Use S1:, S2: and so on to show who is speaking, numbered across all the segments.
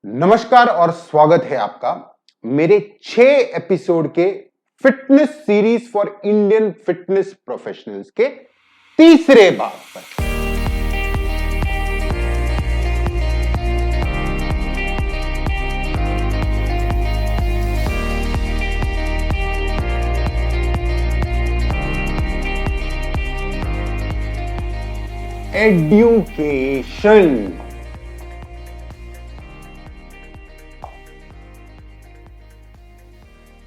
S1: नमस्कार और स्वागत है आपका मेरे 6 एपिसोड के fitness series for Indian fitness professionals के तीसरे भाग पर। एड्यूकेशन।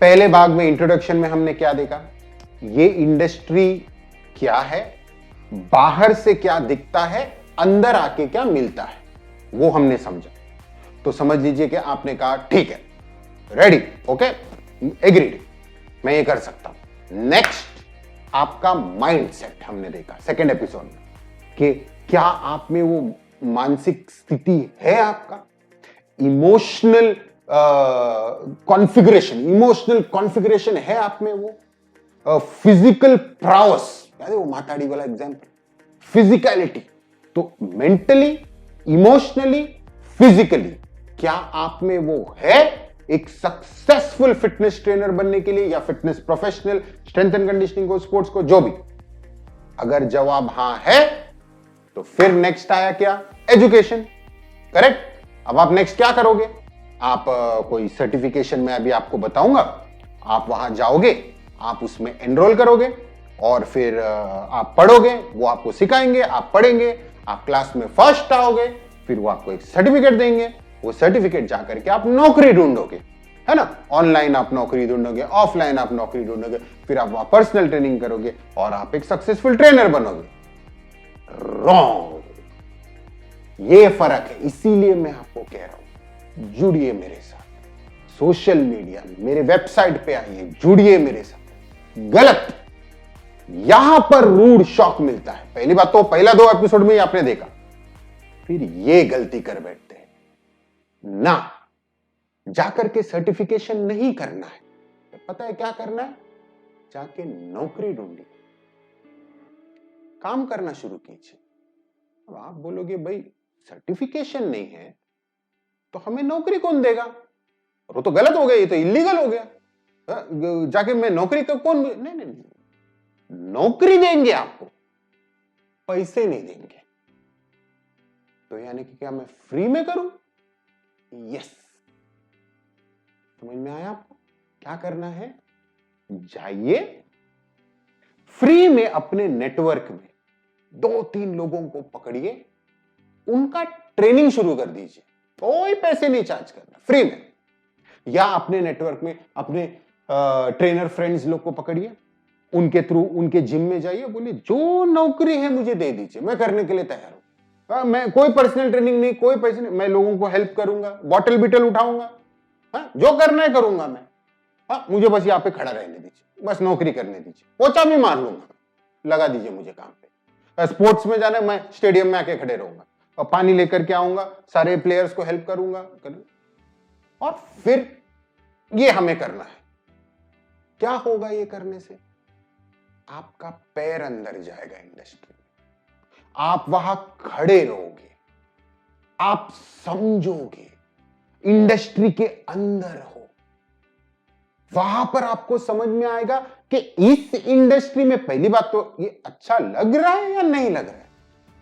S1: पहले भाग में इंट्रोडक्शन में हमने क्या देखा, ये इंडस्ट्री क्या है, बाहर से क्या दिखता है, अंदर आके क्या मिलता है, वो हमने समझा। तो समझ लीजिए कि आपने कहा ठीक है, रेडी, ओके, एग्रीड, मैं ये कर सकता हूं। नेक्स्ट आपका माइंडसेट हमने देखा सेकेंड एपिसोड में कि क्या आप में वो मानसिक स्थिति है, आपका इमोशनल कॉन्फ़िगरेशन है आप में, वो फिजिकल प्राउस, याद है वो माताड़ी वाला एग्जांपल, फिजिकलिटी। तो मेंटली, इमोशनली, फिजिकली क्या आप में वो है एक सक्सेसफुल फिटनेस ट्रेनर बनने के लिए या fitness professional, strength and conditioning को, स्पोर्ट्स को, जो भी। अगर जवाब हां है तो फिर नेक्स्ट आया क्या, एजुकेशन, करेक्ट। अब आप नेक्स्ट क्या करोगे, आप कोई सर्टिफिकेशन में अभी आपको बताऊंगा, आप वहां जाओगे, आप उसमें एनरोल करोगे और फिर आप पढ़ोगे, वो आपको सिखाएंगे, आप पढ़ेंगे, आप क्लास में फर्स्ट आओगे, फिर वो आपको एक सर्टिफिकेट देंगे, वो सर्टिफिकेट जाकर के आप नौकरी ढूंढोगे, है ना। ऑनलाइन आप नौकरी ढूंढोगे, ऑफलाइन आप नौकरी ढूंढोगे, फिर आप वहां पर्सनल ट्रेनिंग करोगे और आप एक सक्सेसफुल ट्रेनर बनोगे। रॉन्ग, ये फर्क है। इसीलिए मैं आपको कह रहा हूं जुड़िए मेरे साथ, सोशल मीडिया में मेरे वेबसाइट पे आइए, जुड़िए मेरे साथ। गलत, यहां पर रूड शॉक मिलता है। पहली बात तो पहला 2 एपिसोड में ही आपने देखा, फिर ये गलती कर बैठते हैं ना, जाकर के सर्टिफिकेशन नहीं करना है। पता है क्या करना है, जाके नौकरी ढूंढिए, काम करना शुरू कीजिए। अब आप बोलोगे भाई सर्टिफिकेशन नहीं है तो हमें नौकरी कौन देगा, वो तो गलत हो गया, ये तो इलीगल हो गया, जाके मैं नौकरी का कौन, नहीं नहीं नहीं, नौकरी देंगे आपको, पैसे नहीं देंगे। तो यानी कि क्या मैं फ्री में करूं, यस। समझ में आया आपको क्या करना है, जाइए फ्री में अपने नेटवर्क में 2-3 लोगों को पकड़िए, उनका ट्रेनिंग शुरू कर दीजिए, कोई पैसे नहीं चार्ज करना, फ्री में। या अपने नेटवर्क में अपने ट्रेनर फ्रेंड्स लोग को पकड़िए, उनके थ्रू उनके जिम में जाइए, बोलिए जो नौकरी है मुझे दे दीजिए, मैं करने के लिए तैयार हूं। मैं कोई पर्सनल ट्रेनिंग नहीं, कोई पैसे नहीं, मैं लोगों को हेल्प करूंगा, बॉटल बिटल उठाऊंगा, जो करना है करूंगा मैं। मुझे बस यहां पे खड़ा रहने दीजिए, बस नौकरी करने दीजिए, पोछा भी मार लूंगा, लगा दीजिए मुझे काम पे। स्पोर्ट्स में जाना है, मैं स्टेडियम में आके खड़े रहूंगा और पानी लेकर के आऊंगा, सारे प्लेयर्स को हेल्प करूंगा, और फिर ये हमें करना है। क्या होगा ये करने से, आपका पैर अंदर जाएगा इंडस्ट्री में, आप वहां खड़े रहोगे, आप समझोगे इंडस्ट्री के अंदर हो, वहां पर आपको समझ में आएगा कि इस इंडस्ट्री में पहली बात तो ये अच्छा लग रहा है या नहीं लग रहा है।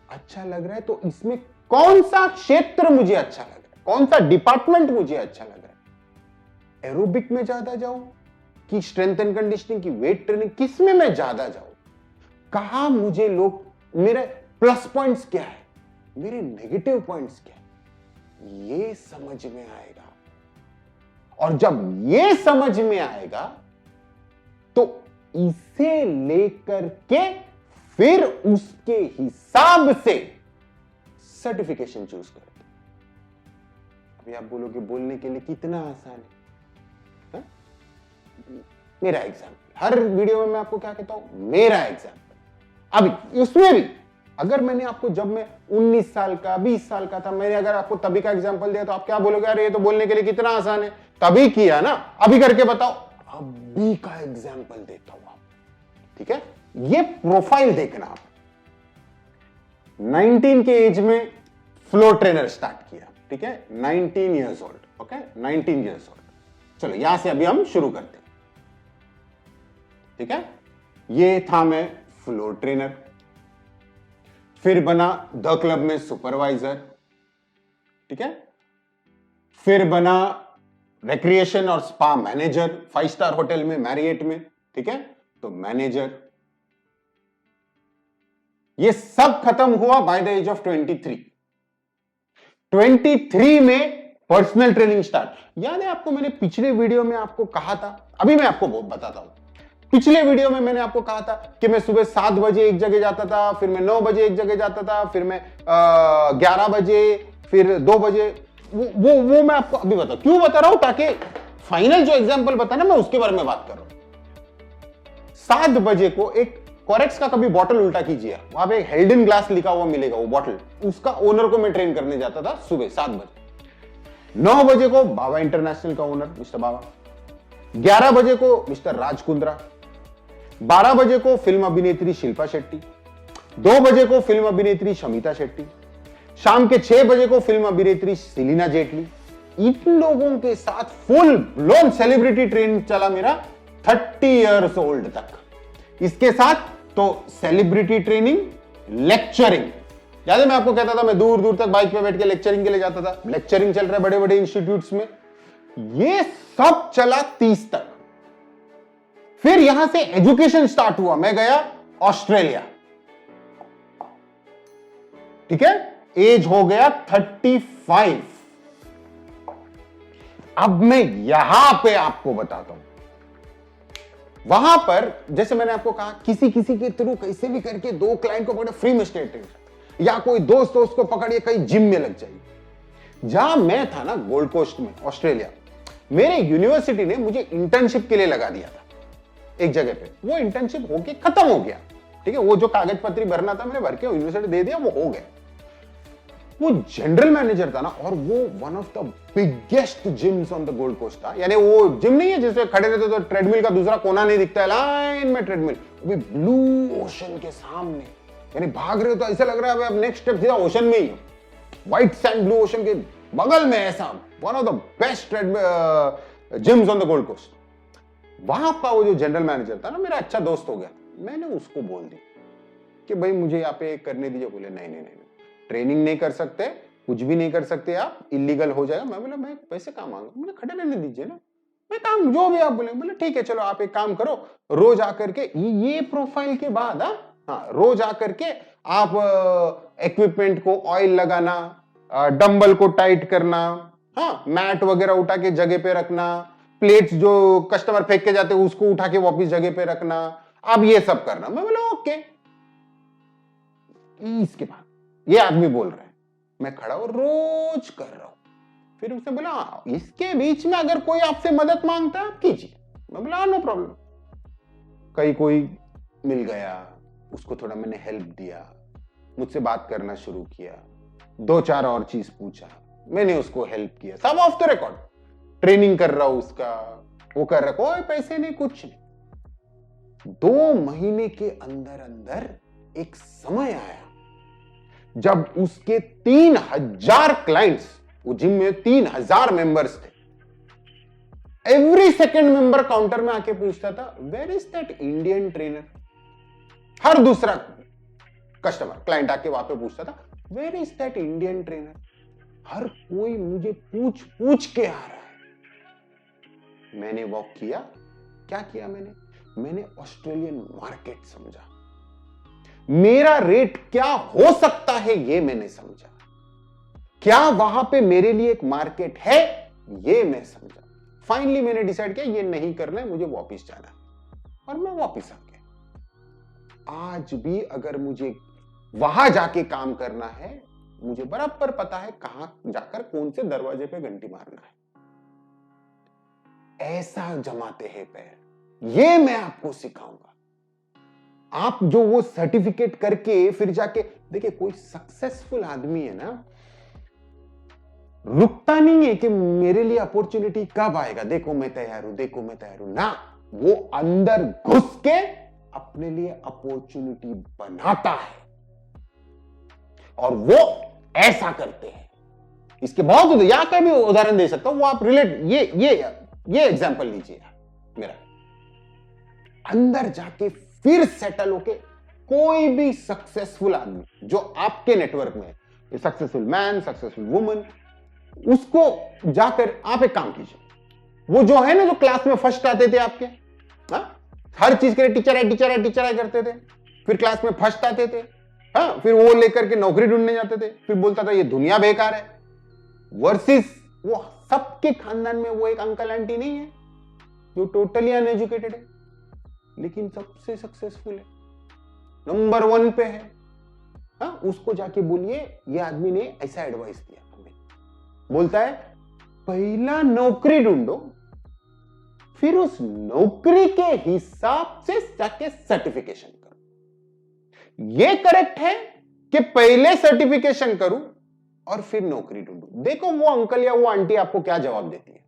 S1: अच्छा लग रहा है तो इसमें कौन सा क्षेत्र मुझे अच्छा लग रहा है, कौन सा डिपार्टमेंट मुझे अच्छा लग रहा है। एरोबिक में ज्यादा जाऊं कि स्ट्रेंथ एंड कंडीशनिंग की, वेट ट्रेनिंग, किसमें मैं ज्यादा जाऊं, कहां मुझे लोग, मेरे प्लस पॉइंट्स क्या है, मेरे नेगेटिव पॉइंट्स क्या है, ये समझ में आएगा। और जब ये समझ में आएगा तो इसे लेकर के फिर उसके हिसाब से सर्टिफिकेशन चूज करते। अभी आप बोलोगे बोलने के लिए कितना आसान है? मेरा एग्जाम्पल, हर वीडियो में मैं आपको क्या कहता हूं, मेरा एग्जाम्पल। अभी उसमें भी अगर मैंने आपको, जब मैं 19 साल का, 20 साल का था, मैंने अगर आपको तभी का एग्जाम्पल दिया तो आप क्या बोलोगे, अरे ये तो बोलने के लिए कितना आसान है, तभी किया ना, अभी करके बताओ। अभी का एग्जाम्पल देता हूं आप, ठीक है। ये प्रोफाइल देखना आप, 19 के एज में फ्लो ट्रेनर स्टार्ट किया, ठीक है, 19 years old, okay, 19 years old. चलो यहां से अभी हम शुरू करते हैं, ठीक है। ये था मैं फ्लोर ट्रेनर, फिर बना द क्लब में सुपरवाइजर, ठीक है, फिर बना रिक्रिएशन और स्पा मैनेजर 5 स्टार होटल में, मैरियट में, ठीक है, तो मैनेजर। ये सब खत्म हुआ बाय द एज ऑफ 23। 23 में पर्सनल ट्रेनिंग स्टार्ट। याद है आपको, मैंने पिछले वीडियो में आपको कहा था, अभी मैं आपको बताता हूं। पिछले वीडियो में मैंने आपको कहा था कि मैं सुबह 7 बजे एक जगह जाता था, फिर मैं 9 बजे एक जगह जाता था, फिर मैं 11 बजे, फिर 2 बजे। वो मैं आपको अभी बता, क्यों बता रहा हूं, ताकि फाइनल जो एग्जांपल बता ना, मैं उसके बारे में बात कर रहा हूं। 7 बजे को एक कोरेक्स का कभी बॉटल उल्टा कीजिए, वहां पे हेल्डन ग्लास लिखा हुआ मिलेगा, वो बॉटल, उसका ओनर को मैं ट्रेन करने जाता था सुबह 7 बजे। 9 बजे को बाबा इंटरनेशनल का ओनर मिस्टर बाबा, 11 बजे को मिस्टर राज कुंद्रा, 12 बजे को फिल्म अभिनेत्री शिल्पा शेट्टी, 2 बजे को फिल्म अभिनेत्री शमिता शेट्टी, शाम के 6 बजे को फिल्म अभिनेत्री सेलिना जेटली। इन लोगों के साथ फुल ब्लोन सेलिब्रिटी ट्रेन चला मेरा 30 इयर्स ओल्ड तक। इसके साथ तो सेलिब्रिटी ट्रेनिंग, लेक्चरिंग। याद है मैं आपको कहता था मैं दूर दूर तक बाइक पे बैठ के लेक्चरिंग के लिए जाता था, लेक्चरिंग चल रहा है बड़े बड़े इंस्टीट्यूट्स में। ये सब चला 30 तक। फिर यहां से एजुकेशन स्टार्ट हुआ, मैं गया ऑस्ट्रेलिया, ठीक है, एज हो गया 35। अब मैं यहां पे आपको बताता हूं, वहां पर जैसे मैंने आपको कहा, किसी किसी के थ्रू कैसे भी करके 2 क्लाइंट को पकड़े फ्री में स्टेट, या कोई दोस्त को पकड़िए कहीं जिम में लग जाइए। जहां मैं था ना गोल्ड कोस्ट में ऑस्ट्रेलिया, मेरे यूनिवर्सिटी ने मुझे इंटर्नशिप के लिए लगा दिया था एक जगह पे। वो इंटर्नशिप होके खत्म हो गया, ठीक है, वो जो कागज पत्री भरना था मैंने भर के यूनिवर्सिटी दे दिया, वो हो गया। वो जनरल मैनेजर था ना, और वो one of the biggest gyms on the Gold Coast था। यानी वो जिम नहीं है जिसमें खड़े रहते तो ट्रेडमिल का दूसरा कोना नहीं दिखता है, लाइन में ट्रेडमिल, वो ब्लू ओशन के सामने, यानी भाग रहे हो तो ऐसा लग रहा है अब नेक्स्ट स्टेप सीधा ओशन में ही, व्हाइट सैंड ब्लू ओशन के बगल में, ऐसा one of the best gyms on the Gold Coast. वहां का वो जो जनरल मैनेजर था ना, मेरा अच्छा दोस्त हो गया। मैंने उसको बोल दिया कि भाई मुझे यहाँ पे करने दीजिए। बोले नहीं नहीं नहीं, ट्रेनिंग नहीं कर सकते, कुछ भी नहीं कर सकते आप, इलीगल हो जाएगा। मैं बोला मैं पैसे कहाँ मांगा, मैंने खड़े रहने दीजिए ना, मैं काम जो भी आप बोले। बोले ठीक है चलो आप एक काम करो, रोज आकर के ये प्रोफाइल के बाद हाँ रोज आकर के आप इक्विपमेंट को ऑयल लगाना, डंबल को टाइट करना, हाँ मैट वगैरह उठा के जगह पे रखना, प्लेट्स जो कस्टमर फेंक के जाते हैं उसको उठा के वापस जगह पे रखना, अब ये सब करना। मैं बोला ओके। इसके बाद ये आदमी बोल रहा है, मैं खड़ा हूं रोज कर रहा हूं। फिर उसने बोला इसके बीच में अगर कोई आपसे मदद मांगता है आप कीजिए। मैं बोला नो प्रॉब्लम। कहीं कोई मिल गया, उसको थोड़ा मैंने हेल्प दिया, मुझसे बात करना शुरू किया, 2-4 और चीज पूछा, मैंने उसको हेल्प किया, सब ऑफ द रिकॉर्ड। ट्रेनिंग कर रहा हूं उसका, वो कर रहा, कोई पैसे नहीं कुछ नहीं। 2 महीने के अंदर अंदर एक समय आया जब उसके 3000 क्लाइंट्स, वो जिम में 3000 मेंबर्स थे। एवरी सेकंड मेंबर काउंटर में आके पूछता था where is that Indian trainer. हर दूसरा कस्टमर क्लाइंट आके वहां पे पूछता था where is that Indian trainer. हर कोई मुझे पूछ पूछ के आ रहा है। मैंने वॉक किया, क्या किया मैंने ऑस्ट्रेलियन मार्केट समझा, मेरा रेट क्या हो सकता है ये मैंने समझा, क्या वहां पे मेरे लिए एक मार्केट है ये मैं समझा। फाइनली मैंने डिसाइड किया ये नहीं करना है, मुझे वापस जाना है, और मैं वापस आ गया। आज भी अगर मुझे वहां जाके काम करना है, मुझे बराबर पता है कहां जाकर कौन से दरवाजे पे घंटी मारना है। ऐसा जमाते हैं पैर, ये मैं आपको सिखाऊंगा। आप जो वो सर्टिफिकेट करके फिर जाके देखिए, कोई सक्सेसफुल आदमी है ना, रुकता नहीं है कि मेरे लिए अपॉर्चुनिटी कब आएगा, देखो मैं तैयार हूं, देखो मैं तैयार हूं ना। वो अंदर घुस के अपने लिए अपॉर्चुनिटी बनाता है, और वो ऐसा करते हैं। इसके बहुत यहाँ का भी उदाहरण दे सकता हूं, वो आप रिलेट ये एग्जांपल लीजिए मेरा। अंदर जाके फिर सेटल होके कोई भी सक्सेसफुल आदमी जो आपके नेटवर्क में है, सक्सेसफुल मैन, सक्सेसफुल वुमन, उसको जाकर आप एक काम कीजिए। वो जो है ना, जो क्लास में फर्स्ट आते थे आपके, हर चीज के लिए टीचर है टीचर है टीचर है करते थे, फिर क्लास में फर्स्ट आते थे, फिर वो लेकर के नौकरी ढूंढने जाते थे, फिर बोलता था ये दुनिया बेकार है, वर्सेस वो सबके खानदान में वो एक अंकल आंटी नहीं है जो टोटली अनएजुकेटेड है लेकिन सबसे सक्सेसफुल है, नंबर 1 पे है। उसको जाके बोलिए ये आदमी ने ऐसा एडवाइस दिया हमें, बोलता है पहला नौकरी ढूंढो, फिर उस नौकरी के हिसाब से जाके सर्टिफिकेशन करो। ये करेक्ट है कि पहले सर्टिफिकेशन करूं और फिर नौकरी ढूंढूं। देखो वो अंकल या वो आंटी आपको क्या जवाब देती है।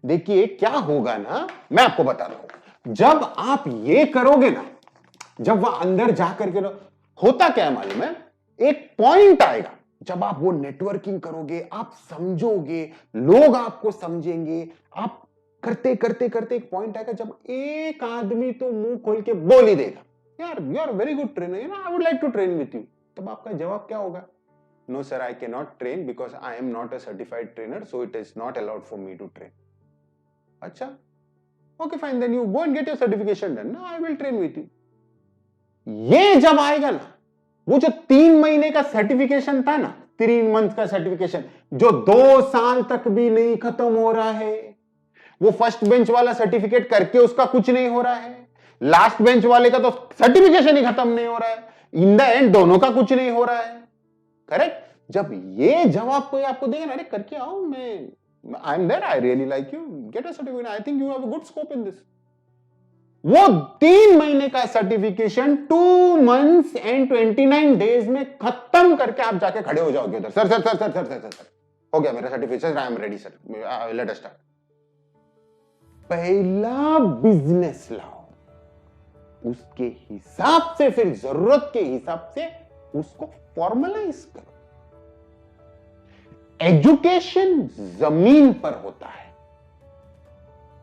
S1: देखिए क्या होगा ना, मैं आपको बता रहा हूं, जब आप ये करोगे ना, जब वह अंदर जाकर के होता क्या है मालूम है, एक पॉइंट आएगा जब आप वो नेटवर्किंग करोगे, आप समझोगे, लोग आपको समझेंगे, आप करते करते करते एक पॉइंट आएगा जब एक आदमी तो मुंह खोल के बोल ही देगा, यार you are very good trainer, you know I would like to train with you. तब आपका जवाब क्या होगा? No sir, I can not train because I am not a certified trainer, so it is not allowed for me to train. अच्छा, okay fine, then you go and get your certification done, no I will train with you. ये जब आएगा ना, वो जो 3 महीने का certification था ना, 3 मंथ का सर्टिफिकेशन जो 2 साल तक भी नहीं खत्म हो रहा है, वो फर्स्ट बेंच वाला सर्टिफिकेट करके उसका कुछ नहीं हो रहा है, लास्ट बेंच वाले का तो सर्टिफिकेशन ही खत्म नहीं हो रहा है, इन द एंड दोनों का कुछ नहीं हो रहा है, करेक्ट। जब ये जवाब कोई आपको देगा ना, अरे करके आओ, मैं I am there, I really like you, get a certificate, I think you have a good scope in this, वो 3 महीने का सर्टिफिकेशन 2 मंथ्स एंड 29 डेज में खत्म करके आप जाके खड़े हो जाओगे उधर, sir sir sir sir sir sir sir हो गया मेरा certification, I am ready sir, let us start. पहला बिजनेस लाओ, उसके हिसाब से, फिर जरूरत के हिसाब से उसको फॉर्मलाइज करो। एजुकेशन जमीन पर होता है,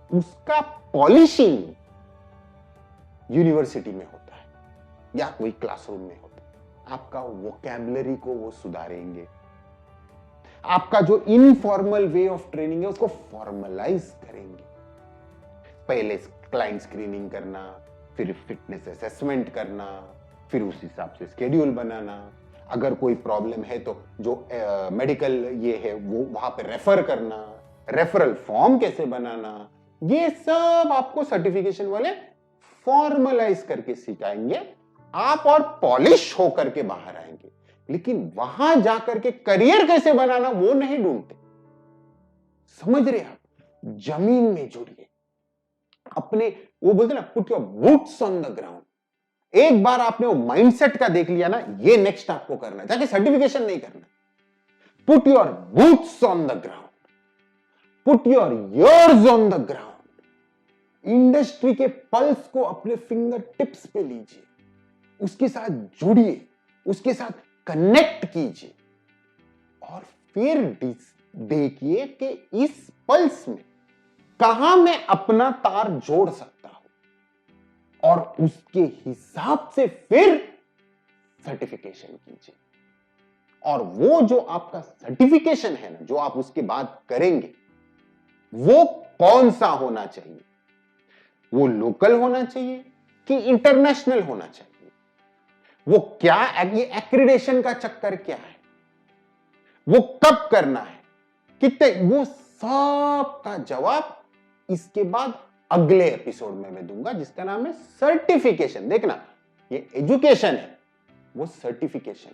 S1: उसका पॉलिशिंग यूनिवर्सिटी में होता है या कोई क्लासरूम में होता है। आपका वोकैबुलरी को वो सुधारेंगे, आपका जो इनफॉर्मल वे ऑफ ट्रेनिंग है उसको फॉर्मलाइज करेंगे। पहले क्लाइंट स्क्रीनिंग करना, फिर फिटनेस असेसमेंट करना, फिर उस हिसाब से स्केड्यूल बनाना, अगर कोई प्रॉब्लम है तो जो मेडिकल ये है वो वहां पे रेफर करना, रेफरल फॉर्म कैसे बनाना, ये सब आपको सर्टिफिकेशन वाले फॉर्मलाइज करके सिखाएंगे आप, और पॉलिश होकर के बाहर आएंगे। लेकिन वहां जाकर के करियर कैसे बनाना वो नहीं ढूंढते, समझ रहे आप? जमीन में जुड़िए, अपने वो बोलते ना, put your boots on the ground. एक बार आपने वो माइंडसेट का देख लिया ना, ये नेक्स्ट आपको करना है, जाके सर्टिफिकेशन नहीं करना, put your boots on the ground, put your ears on the ground, industry के पल्स को अपने फिंगर टिप्स पे लीजिए, उसके साथ जुड़िए, उसके साथ कनेक्ट कीजिए, और फिर देखिए कि इस पल्स में कहां मैं अपना तार जोड़ सकता हूं, और उसके हिसाब से फिर सर्टिफिकेशन कीजिए। और वो जो आपका सर्टिफिकेशन है ना, जो आप उसके बाद करेंगे, वो कौन सा होना चाहिए? वो लोकल होना चाहिए कि इंटरनेशनल होना चाहिए? वो क्या, ये एक्रीडेशन का चक्कर क्या है, वो कब करना है, कितने, वो सब का जवाब इसके बाद अगले एपिसोड में मैं दूंगा, जिसका नाम है सर्टिफिकेशन। देखना, ये एजुकेशन है, वो certification.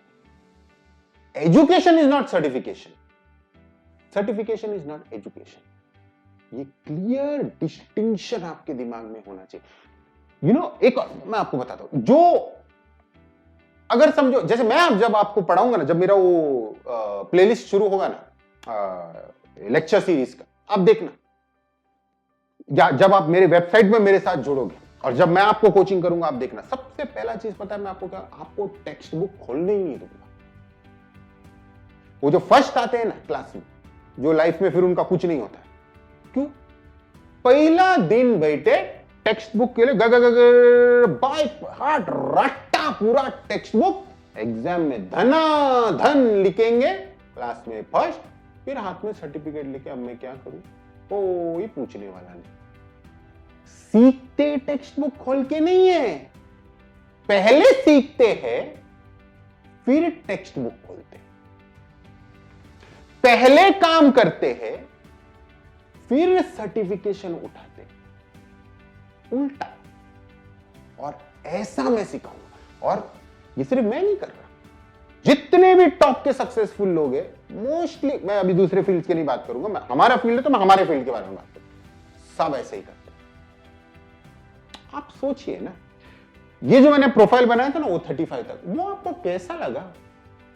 S1: Education is not certification, certification is not education. ये क्लियर डिस्टिंक्शन आपके दिमाग में होना चाहिए। यू नो, एक और मैं आपको बताता हूं, जो अगर समझो, जैसे मैं जब आपको पढ़ाऊंगा ना, जब मेरा वो प्लेलिस्ट शुरू होगा ना लेक्चर सीरीज का, आप देखना, या जब आप मेरे वेबसाइट में मेरे साथ जुड़ोगे और जब मैं आपको कोचिंग करूंगा, आप देखना, सबसे पहला चीज पता है मैं आपको क्या, आपको टेक्स्ट बुक खोलने ही नहीं दूंगा। वो जो फर्स्ट आते हैं ना क्लास में, जो लाइफ में फिर उनका कुछ नहीं होता है। क्यों? पहला दिन बैठे टेक्स्ट बुक के लिए बाय हार्ट रट्टा पूरा टेक्स्ट बुक, एग्जाम में धना धन लिखेंगे, क्लास में फर्स्ट, फिर हाथ में सर्टिफिकेट लेके अब मैं क्या करूं, कोई पूछने वाला नहीं। सीखते टेक्स्ट बुक खोल के नहीं है, पहले सीखते हैं फिर टेक्स्ट बुक खोलते हैं, पहले काम करते हैं फिर सर्टिफिकेशन उठाते हैं, उल्टा। और ऐसा मैं सिखाऊंगा, और ये सिर्फ मैं नहीं कर रहा, जितने भी टॉप के सक्सेसफुल लोग हैं, मोस्टली, मैं अभी दूसरे फील्ड की नहीं बात करूंगा, मैं हमारा फील्ड है तो मैं हमारे फील्ड के बारे में बात करूंगा, सब ऐसे ही करते हैं। आप सोचिए ना, ये जो मैंने प्रोफाइल बनाया था ना वो 35 तक, वो आपको कैसा लगा?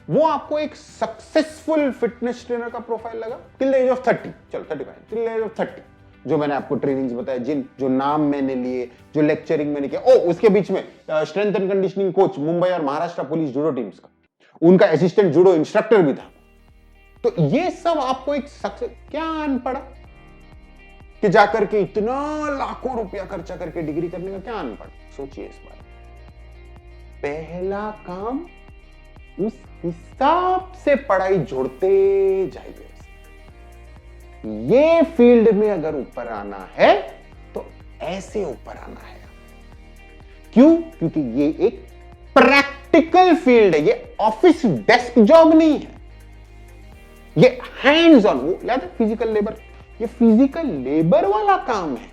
S1: वो आपको एक सक्सेसफुल फिटनेस ट्रेनर का प्रोफाइल लगा टिल द एज ऑफ 30, चलो 35 टिल द एज ऑफ 30, जो मैंने आपको ट्रेनिंग्स बताया, जो नाम मैंने लिए, जो लेक्चरिंग मैंने किया, उसके बीच में strength and conditioning coach Mumbai और महाराष्ट्र पुलिस जूडो टीम्स का, उनका असिस्टेंट जूडो इंस्ट्रक्टर भी था। तो ये सब आपको एक सक्सेस, क्या अनपढ़ा कि जाकर के इतना लाखों रुपया खर्चा करके डिग्री करने का, क्या अनपढ़? सोचिए इस बार। पहला काम उस हिसाब से पढ़ाई जोड़ते जाइए। ये फील्ड में अगर ऊपर आना है तो ऐसे ऊपर आना है। क्यों? क्योंकि ये एक प्रैक्टिकल फील्ड है, ये ऑफिस डेस्क जॉब नहीं है, ये हैंड्स ऑन, वो याद है फिजिकल लेबर, ये फिजिकल लेबर वाला काम है।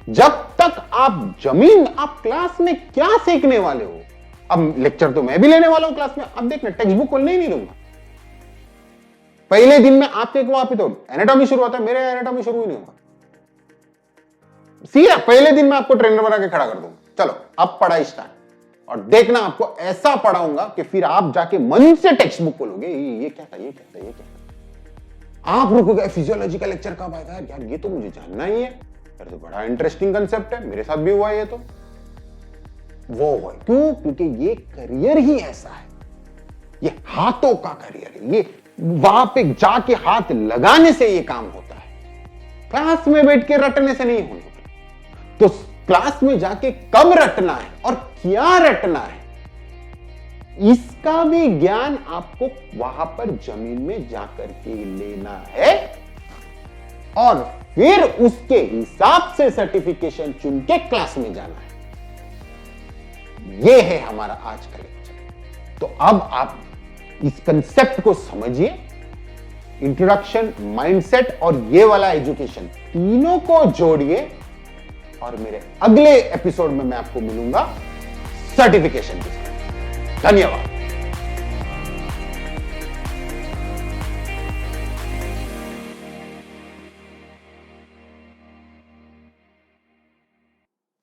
S1: जब तक आप जमीन, आप क्लास में क्या सीखने वाले हो? अब लेक्चर तो मैं भी लेने वाला हूं क्लास में, अब देखना टेक्स्ट बुक खोलने ही नहीं दूंगा। पहले दिन में आपके वहां पे तो एनाटॉमी शुरू होता है, मेरे एनाटॉमी शुरू ही नहीं होगा, सीधा पहले दिन में आपको ट्रेनर बना के खड़ा कर दूंगा, चलो अब पढ़ाई स्टार्ट, और देखना आपको ऐसा पढ़ाऊंगा कि फिर आप जाके मन से टेक्स्ट बुक खोलोगे, ये क्या था, ये क्या था, ये क्या था। आप रुकोगे, फिजियोलॉजी का लेक्चर कब आएगा यार, ये तो मुझे जानना ही है यार, तो बड़ा इंटरेस्टिंग कंसेप्ट है, मेरे साथ भी हुआ ये तो वो है। क्यों? क्योंकि ये करियर ही ऐसा है, ये हाथों का करियर है, ये वहां पे जाके हाथ लगाने से ये काम होता है, क्लास में बैठ के रटने से नहीं होने। तो क्लास में जाके कब रटना है और क्या रटना है, इसका भी ज्ञान आपको वहां पर जमीन में जाकर के लेना है, और फिर उसके हिसाब से सर्टिफिकेशन चुन के क्लास में जाना है। यह है हमारा आज का लेक्चर। तो अब आप इस कंसेप्ट को समझिए, इंट्रोडक्शन, माइंडसेट और ये वाला एजुकेशन, तीनों को जोड़िए, और मेरे अगले एपिसोड में मैं आपको मिलूंगा सर्टिफिकेशन के साथ। धन्यवाद।